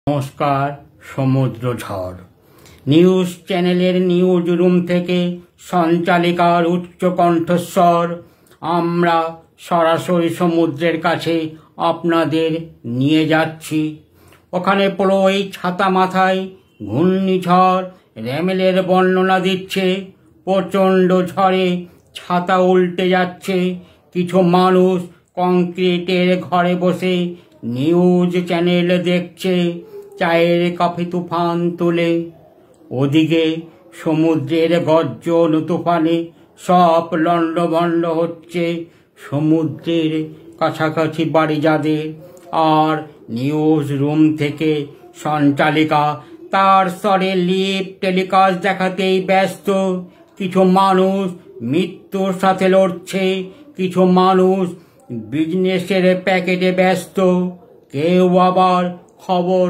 নমস্কার। সমুদ্র ঝড় নিউজ চ্যানেলের নিউজ রুম থেকে সঞ্চালিকার উচ্চ কণ্ঠস্বর। আমরা সরাসরি সমুদ্রের কাছে আপনাদের নিয়ে যাচ্ছি। ওখানে প্রলয় ছাতা মাথায় ঘূর্ণিঝড় র্যামেলের বর্ণনা দিচ্ছে। প্রচণ্ড ঝড়ে ছাতা উল্টে যাচ্ছে। কিছু মানুষ কংক্রিটের ঘরে বসে নিউজ চ্যানেল দেখছে, চায়ের কাপে তুফান তোলে। ওদিকে সমুদ্রের গর্জন তুফানে সব লণ্ডভণ্ড হচ্ছে। সমুদ্রের কাছাকাছি বাড়ি যাদের, আর নিউজ রুম থেকে সঞ্চালিকা তার স্তরে লিভ টেলিকাস্ট দেখাতেই ব্যস্ত। কিছু মানুষ মৃত্যুর সাথে লড়ছে, কিছু মানুষ বিজনেসের প্যাকেটে ব্যস্ত, কেউ আবার খবর